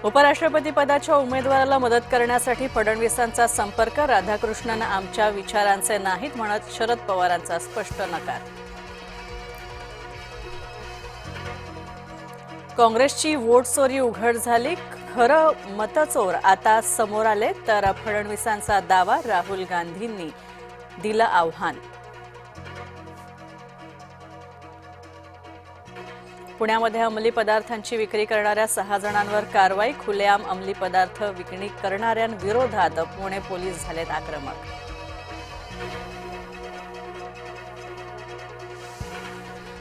उपराष्ट्रपती पदाच्या उमेदवाराला मदत करण्यासाठी फडणवीसांचा संपर्क, राधाकृष्णन आमच्या विचारांचे नाहीत म्हणत शरद पवारांचा स्पष्ट नकार. काँग्रेसची वोट चोरी उघड झाली, खरं मतचोर आता समोर आले, तर फडणवीसांचा दावा, राहुल गांधींनी दिलं आव्हान. पुण्यामध्ये अंमली पदार्थांची विक्री करणाऱ्या 6 जणांवर कारवाई, खुलेआम अंमली पदार्थ विक्री करणाऱ्यांविरोधात पुणे पोलीस झालेत आक्रमक.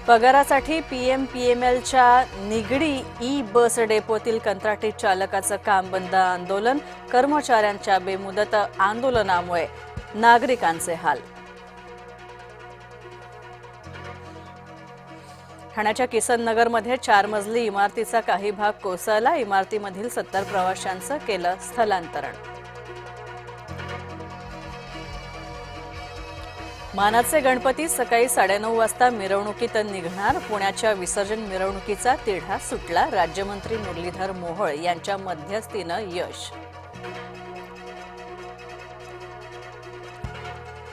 पगारासाठी पीएमपीएमएलच्या निगडी ई बस डेपोतील कंत्राटी चालकाचं काम बंद आंदोलन, कर्मचाऱ्यांच्या बेमुदत आंदोलनामुळे नागरिकांचे हाल. ठाण्याच्या किसन नगरमध्ये 4 मजली इमारतीचा काही भाग कोसळला, इमारतीमधील 70 प्रवाशांचं केलं स्थलांतरण. मानाचे गणपती सकाळी 9:30 वाजता मिरवणुकीत निघणार, पुण्याच्या विसर्जन मिरवणुकीचा तिढा सुटला, राज्यमंत्री मुरलीधर मोहोळ यांच्या मध्यस्थीनं यश.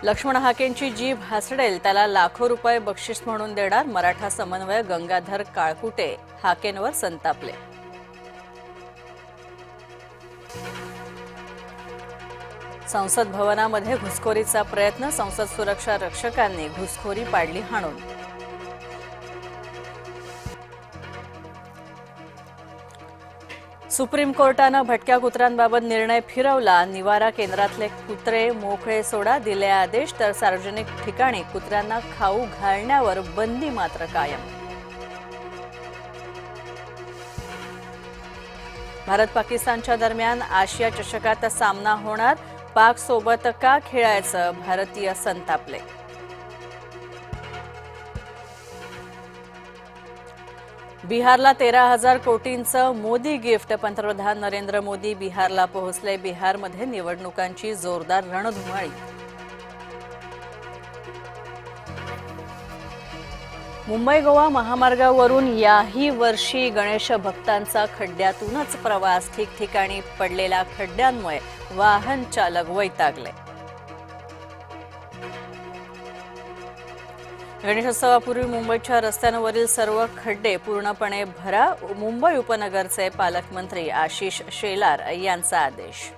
लक्ष्मण हाकेंची जीभ हासडेल त्याला लाखो रुपये बक्षीस म्हणून देणार, मराठा समन्वयक गंगाधर काळकुटे हाकेंवर संतापले. संसद भवनामध्ये घुसखोरीचा प्रयत्न, संसद सुरक्षा रक्षकांनी घुसखोरी पाडली हाणून. सुप्रीम कोर्टानं भटक्या कुत्र्यांबाबत निर्णय फिरवला, निवारा केंद्रातले कुत्रे मोकळे सोडा दिले आदेश, तर सार्वजनिक ठिकाणी कुत्र्यांना खाऊ घालण्यावर बंदी मात्र कायम. भारत पाकिस्तानच्या दरम्यान आशिया चषकात सामना होणार, पाक सोबत का खेळायचं, भारतीय संतापले. बिहारला 13,000 कोटींचं मोदी गिफ्ट, पंतप्रधान नरेंद्र मोदी बिहारला पोहोचले, बिहारमध्ये निवडणुकांची जोरदार रणधुमाळी. मुंबई गोवा महामार्गावरून याही वर्षी गणेश भक्तांचा खड्ड्यातूनच प्रवास, ठिकठिकाणी पडलेल्या खड्ड्यांमुळे वाहन चालक वैतागले. गणेशोत्सवापूर्वी मुंबईच्या रस्त्यांवरील सर्व खड्डे पूर्णपणे भरा, मुंबई उपनगरचे पालकमंत्री आशिष शेलार यांचा आदेश.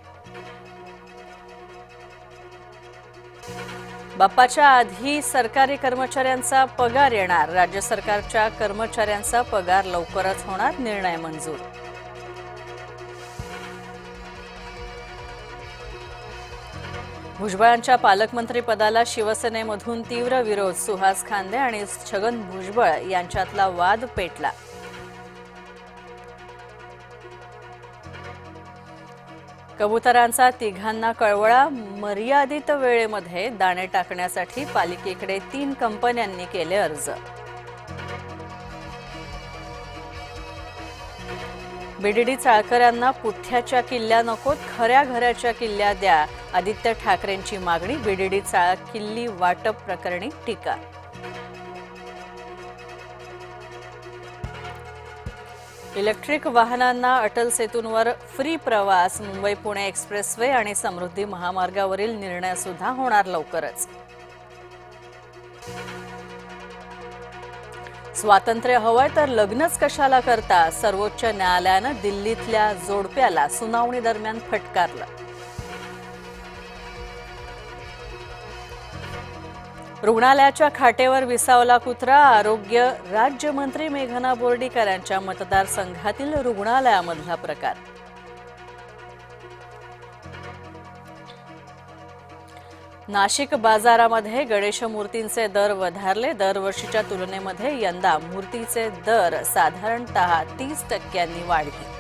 बाप्पाच्या आधी सरकारी कर्मचाऱ्यांचा पगार येणार, राज्य सरकारच्या कर्मचाऱ्यांचा पगार लवकरच होणार, निर्णय मंजूर. भुजबळांच्या पालकमंत्रीपदाला शिवसेनेमधून तीव्र विरोध, सुहास खांदे आणि छगन भुजबळ यांच्यातला वाद पेटला. कबुतरांचा तिघांना कळवळा, मर्यादित वेळेमध्ये दाणे टाकण्यासाठी पालिकेकडे 3 कंपन्यांनी केले अर्ज. बीडीडी चाळकऱ्यांना पुठ्ठ्याच्या किल्ल्या नकोत, खऱ्या घराच्या किल्ल्या द्या, आदित्य ठाकरेंची मागणी. बीडीडी चाळक किल्ली वाटप प्रकरणी टीका. इलेक्ट्रिक वाहनांना अटल सेतूंवर फ्री प्रवास, मुंबई पुणे एक्सप्रेसवे आणि समृद्धी महामार्गावरील निर्णय सुद्धा होणार लवकरच. स्वातंत्र्य हवंय तर लग्नच कशाला करता, सर्वोच्च न्यायालयानं दिल्लीतल्या जोडप्याला सुनावणी दरम्यान फटकारलं. रुग्णालयाच्या खाटेवर विसावला कुत्रा, आरोग्य राज्यमंत्री मेघना बोर्डीकर यांच्या मतदारसंघातील रुग्णालयामधला प्रकार. नाशिक बाजारामध्ये गणेश मूर्तींचे दर वधारले, दरवर्षीच्या तुलनेमध्ये यंदा मूर्तीचे दर साधारणतः 30% वाढले.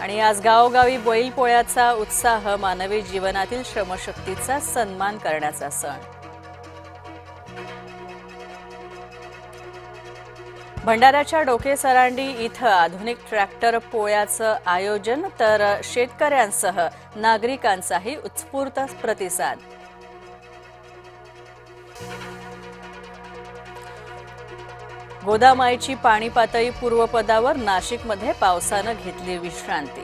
आणि आज गावोगावी बैलपोळ्याचा उत्साह, मानवी जीवनातील श्रमशक्तीचा सन्मान करण्याचा सण. भंडाऱ्याच्या डोकेसरांडी इथं आधुनिक ट्रॅक्टर पोळ्याचं आयोजन, तर शेतकऱ्यांसह नागरिकांचाही उत्स्फूर्त प्रतिसाद. गोदामाईची पाणी पातळी पूर्वपदावर, नाशिकमध्ये पावसानं घेतली विश्रांती.